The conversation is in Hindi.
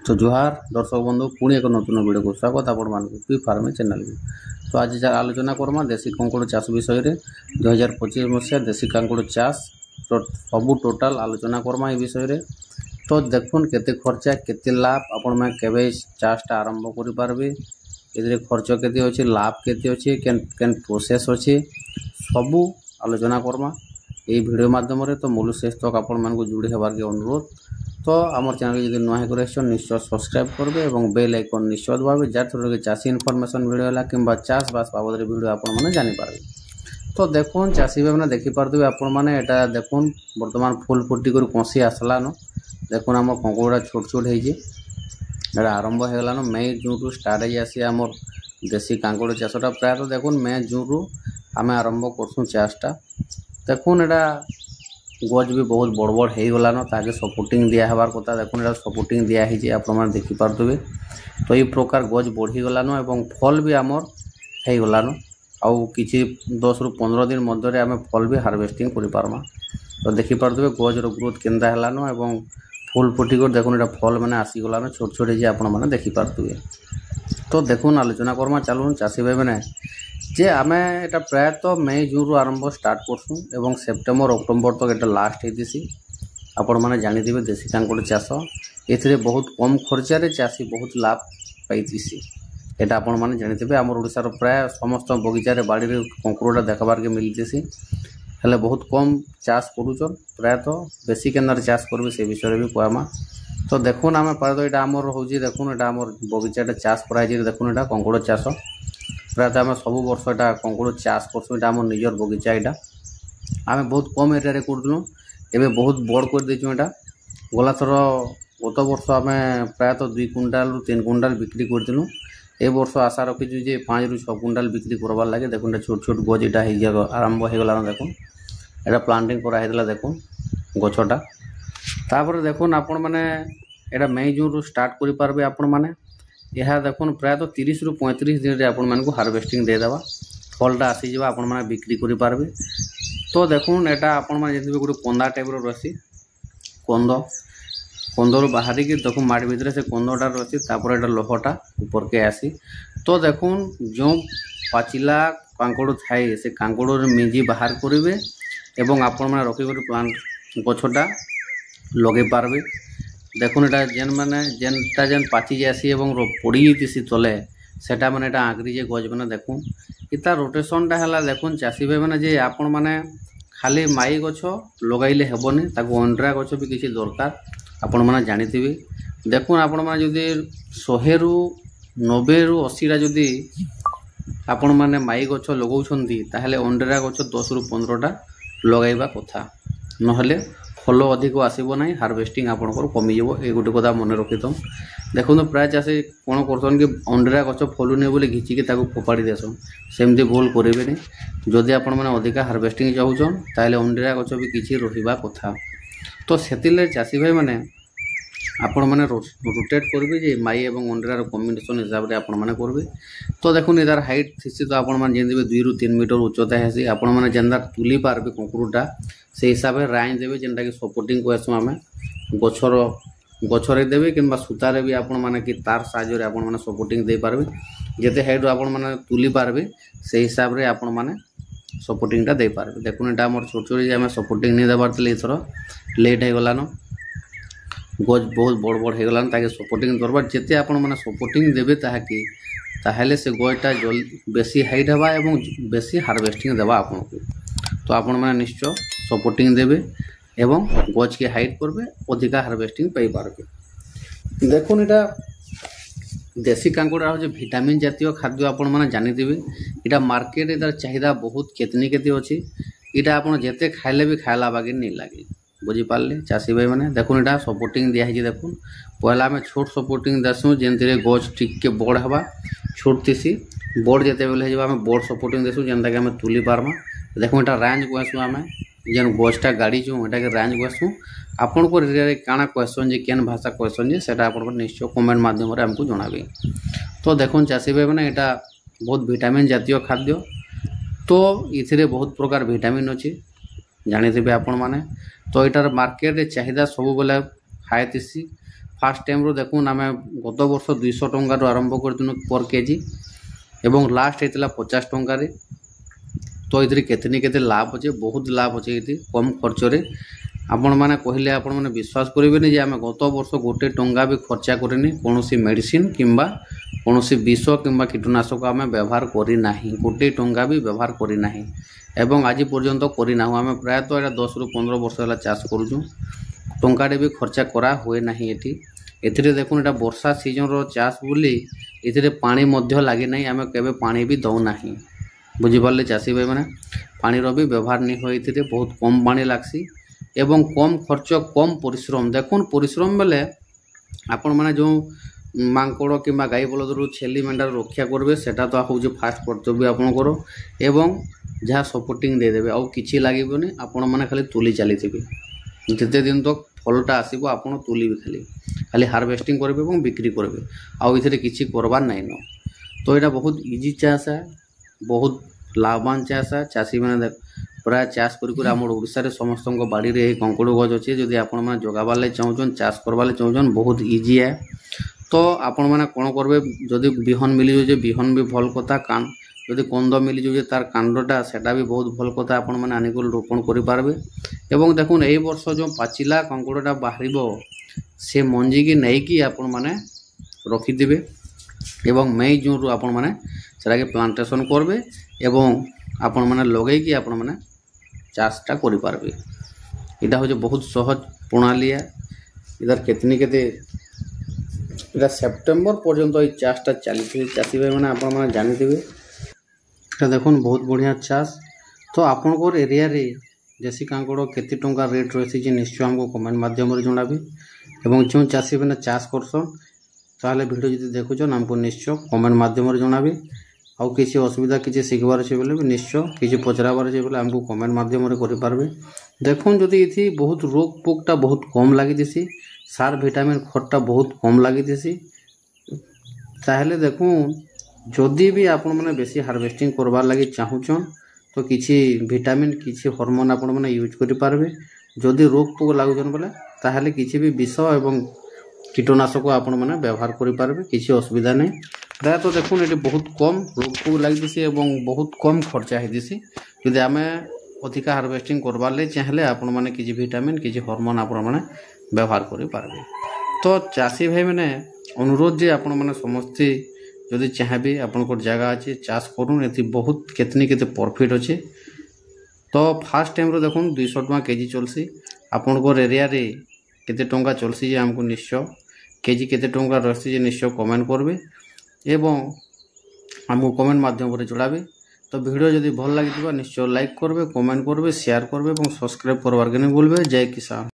तो जुहार दर्शक बंधु पुणी एक नतून वीडियो को स्वागत आपण पी फार्म चैनल को। तो आज आलोचना करमा देशी कांकुड़ चाष विषय में 2025 मसीहा देशी कांकुड़ चाष तो सबू टोटाल आलोचना करमा ये विषय में। तो देखुन केते खर्चा केते लाभ आपण में केबे चाषटा आरंभ करि पारबे, इधर खर्च केते अछि लाभ केते अछि केन प्रोसेस अछि सबू आलोचना करमा ये वीडियो माध्यम रे। तो मूल शेष तक आपण मानकु जुड़ी हेबार के अनुरोध। तो आमर चैनल यदि नुआ है निश्चय सब्सक्राइब करेंगे और बेल आइकन निश्चय दबावे जार थ्रू चाषी इनफॉरमेशन वीडियो है कि चाष बास बाबद वीडियो आपण मैंने जानीपारे। तो देखुन चाषी भाई मैंने देखिपे आपण मैंने एटा देखुन बर्तमान फुल फुटी कर कषि आसलान। देखुन आम कंकुड़ा छोट छोट हो आरंभ हो गलान मे जून रु स्टार्ट होसी आमर देशी कांकुड़ चाषटा प्राय तो देखुन मे जून रु आम आरंभ करसूँ चाषटा। देखुन एटा गज भी बहुत बड़ बड़ हो गलान ताके सपोर्टिंग दिया हबार कथा। देखुन एटा सपोर्टिंग दिया है आप देखि पारथुबे। तो ये प्रकार गज बढ़ी गलान एवं फल भी आमर हो गलान आउ किछि 10 रु 15 दिन मध्य आम फल भी हार्वेस्टिंग करि पारमा। तो देखि पारथुबे गजर ग्रोथ केनता हलान एवं फुल फुटी कर देखुन एटा फल माने आसी गलान छोट छोट जे आपण माने देखि पारथुबे। तो देखुन आलोचना करमा चालुन चाषी भाई मैंने जे आमे एटा प्राय तो मे जून रु आरंभ स्टार्ट करसूँ एवं सेप्टेम्बर अक्टोबर तक एटा लास्ट होतीसी। आपण मैंने जानिथिबे देशी कांकुड़ चाष एथिरे बहुत कम खर्चारे चाषी बहुत लाभ पाइथिसी। एटा आपण मैंने जानिथिबे आमर ओडिशार प्राय समस्त बगीचारे बाड़ी रे कंकुड़ा देखबार के मिलतीसी हेले बहुत कम चाष करूचन प्राय तो बेसी केनार चाष करबे से विषय भी कहमा। तो देखुन आम प्राय तो एटा आमर होची देखुन एटा आमर बगीचाटा चाष कराई देखुन एटा कंकुड़ चाष प्राय तो आम सब वर्ष एटा कंकुड़ चाष करसूँ। एटा आम निजर बगीचा एटा आम बहुत कम एरिया करूँ एबे बहुत बड़ कर देचुँ। एटा गला थर गत वर्ष आम प्राय तो 2 कुंटाल रु 3 कुंटाल बिक्री करथिलु। ए वर्ष आशा रखीचु जे 5 रु 6 कुंटाल बिक्री करबार लागे। देखुन छोट छोट गज एटा हो आरंभ हो गला। देखुन एटा प्लांटिंग करा हेतला देखुन गछटा। तापर देखुन आपण माने एटा मे जून रु स्टार्ट करि पारबे आपण माने यह देखुन प्राय तो 30 रु 35 दिन रे आपण मानकु हार्वेस्टिंग दे देबा फलटा आसी जबा आपण माने बिक्री करि पारबे। तो देखुन एटा आपण माने जेति गुटे कंदा टाइप रो रसी कंदर बाहरी के देखुन माटी भितर से कंदटा रसी तापर एटा लोहटा ऊपर के आसी। तो देखुन जो पाचिला कांकुड़ थाए से कांकुड़ मिंजी बाहर करेंगे एवं आपण माने रखी कर प्लांट गछटा लगे पारबे। देखुन एटा जेन माने जेनटा जेन पाची जासी एवं पड़ी जाती तले सेटा माने एटा आगरी जे गज माने देखुन इता रोटेशनटा हला। देखुन चाषी भाई माने जे आपण माने खाली माई गछ लगाइले हेबनी ताको अंडरा गछ भी किसी दरकार आपण माने जानिथिबे। देखुन आपण माने जदी 100 रु 90 रु 80 रा जदी आपण माने माई गछ लगाउछंती ताहले अंडरा गछ 10 रु 15 टा लगाइबा कथा नहले फल अधिक आसब ना हार्वेस्टिंग आपंकर कमी ए गोटे कथा मन रखी था। देखो प्राय चाषी कौन कर अंडरा गछ फलुनि बोली घिचिकी फोपाड़ी देसन सेमती भूल करेंगे। जदि आपण मैंने अधिका हार्वेस्टिंग चाहून ताहले अंडरा गछ भी किसी रहा कथा। तो से चाषी भाई मैंने आपण मैंने रोटेट करेंगे जे माई एवं अंडरार कम्बिनेसन हिसाब से आपण मैंने करेंगे। तो देखुन इधार हाइट थी तो आपण मैंने जेन 2 रु 3 मीटर उच्चता है आपण मैंने जेनदार तुली पार्बे कंकुड़टा से हिसाब से राइन देवे जेनटा कि सपोर्टिंग कहसूँ आम गछरे देवे कि सूतारे भी आपण मैंने कि तार साहाय्य आपण मैंने सपोर्टिंग दे पारबे जेते हाइट आपण मैंने तुली पार्बे से हिसाब से आपण मैंने सपोर्टिंगटा दे पारबे। देखुन एटा आमर छोट छोट आम सपोर्टिंग नहीं देवार एथर लेट हो गलान गज बहुत बड़ बड़ हो गलान ताके सपोर्टिंग दरबार जेते आपण मैंने सपोर्टिंग देवे ताहले से गजटा बेसी हाइट हवा एवं बेसी हार्वेस्टिंग देवा आपन को। तो आपण मैंने निश्चय सपोर्टिंग देवे एवं गज के हाइट करबे अधिका हार्वेस्टिंग पाई पारबे। देखुन एटा देशी कांकुड़ा हो विटामिन जातीय खाद्य आपण मैंने जानिथिबे। इटा मार्केट इधर चाहिदा बहुत केतनी केते अछि इटा आपण जेते खाइले भी खाइला बागे नहीं लागे बुझीपारे चाषी भाई मैंने। देखुन एटा सपोर्टिंग दिया है देखुन पहला आम छोट सपोर्टिंग देसुँ जेनथिरे गज टिके बड़ हवा छोट थीसी बड़ जेते बेले आम बड़ सपोर्टिंग देसुँ जेनटा कि आम तुली पारमा। देखुन एटा रेंज कहसूँ आम जेन गजटा गाड़ीचुँ एटा के रेंज कहसूँ आपण को एरिया काଣା कहसन जे केन भाषा कहसन जे सेटा आपण निश्चय कमेंट माध्यम रे हमको जणाबे। तो देखुन चाषी भाई मैंने एटा बहुत विटामिन जातीय खाद्य तो इथिरे बहुत प्रकार विटामिन अच्छी जानिथिबे आपण माने। तो एटार मार्केट चाहिदा सब बेले हाई थीसी फास्ट टाइम देखून आम गत वर्ष 200 टंकार आरंभ कर पर केजी एवं लास्ट होता 50 टंकार। तो ये केते लाभ अच्छे, बहुत लाभ अच्छे ये कम खर्च रे। आपण मैंने कहले आपण मैंने विश्वास करेंगे जे आम गत वर्ष गोटे टंका भी खर्चा करनी कौन मेडिसिन किंबा कौन विष किंबा कीटनाशक आम व्यवहार करना, गोटे टंका भी व्यवहार करना एवं आज पर्यंत करना। आम प्रायतः यहाँ 10 ରୁ 15 वर्ष है चाष करूँ, टंकाटे भी खर्चा करा हुए ना। ये देखुन यहाँ वर्षा सीजन चाष बोली ये पानी लगे ना, आम केवे पानी भी दौना, बुझिपारे चाषी भाई मैंने पानी भी व्यवहार नहीं हुए, बहुत कम पानी लगसी एवं कम खर्च कम परिश्रम। देखुन परिश्रम बेले आपण मैंने जो मांकड़ कि गाई बलद छेली मेंढार रक्षा करेंगे सेटा तो हूँ फास्ट कर्तव्य आपंकर एवं जहाँ सपोर्टिंग देदेवे आउ कि लगे आपण मैंने खाली तुली चली जिते दिन तक फलटा आसो आप तुली खाली हार्वेस्टिंग करेंगे और बिक्री करेंगे आउ ये किसी करवार नाइन। तो यहाँ बहुत इजी चाष है, बहुत लाभवान चाष है। चाषी मैंने प्राय चाष कर ओडिशा समस्त बाड़ी में कंकुड़ गज अच्छे, जदि आपण मैंने जगाबार लगे चाहून चाष करवार चाहून बहुत इजी है। तो आपण मैंने कौन करेंगे जदि बिहन मिल जाए बिहन भी भल कथा, कान जदि कंद मिल जाए तार कांडटा सेटा भी बहुत भल कथा, आपण मैंने आनिक रोपण करेंगे। एवं देखुन यही वर्ष जो पाचिला कंकुड़टा बाहर से मंजी की नहीं आपण मैंने रखिदे एवं मई जून रू आपण मैंने सेटा के प्लांटेशन करेंगे एवं आपण मैंने लगे आपण मैंने चाषटा करेंगे। यहाँ हूँ बहुत सहज प्रणाली है। इधर केतनी केते इधर सेप्टेम्बर पर्यंत ये चाषटा चली चाषी भाई मैंने आपण मैंने जानी देखुन बहुत बढ़िया चाष। तो आपंकर एरिया रे देसी कांकड़ केते टंका रेट रही निश्चय हमको कमेंट माध्यम जनाबी एवं जो चाषी मैंने चाष करसन ताहले वीडियो जब देखुन हमको निश्चय कमेंट माध्यम जनाबी। आउ किसी असुविधा किसी शिखबार अच्छे बोले भी निश्चय किसी पचराबार अच्छे बोले हमको कमेंट माध्यम करेंगे। देखुन जदि ये बहुत रोग पोकटा बहुत कम लगी सार विटामिन खतटा बहुत कम लगी ताहले देखुन जदि भी आपण मैंने बेसी हार्वेस्टिंग करवार लगी चाहून तो किसी विटामिन किसी हार्मोन आपण मैंने यूज करेंगे। जदि रोग पोक लगुन बोले ताहले किसी भी विष एवं कीटनाशक आपण मैंने व्यवहार करेंगे, किसी असुविधा नहीं। प्राय तो देखुन ये बहुत कम रोग पोक लगी एवं बहुत कम खर्चा होती। जदि आम अधिका हार्वेस्टिंग करवार चाहिए आपण मैंने किसी विटामिन किसी हार्मोन आपण मैंने व्यवहार करेंगे। तो चाषी भाई मैंने अनुरोध जे आपण मैंने समस्ते जदि चाहे आपंकर जगह अच्छे चाष करूँ ये बहुत केतनी केते प्रॉफिट अच्छे। तो फास्ट टाइम देखुन 200 टंका केजी चलसी। आपंकर एरिया रे केते टंका चलसी जे हमको निश्चय केजी केते टंका रही निश्चय कमेंट करेंगे एवं हमको कमेंट माध्यम जड़ाबे। तो वीडियो जदि भल लगी निश्चय लाइक करेंगे, कमेंट करेंगे, शेयर करेंगे और सब्सक्राइब करवार के नहीं भूलबे। जय किसान।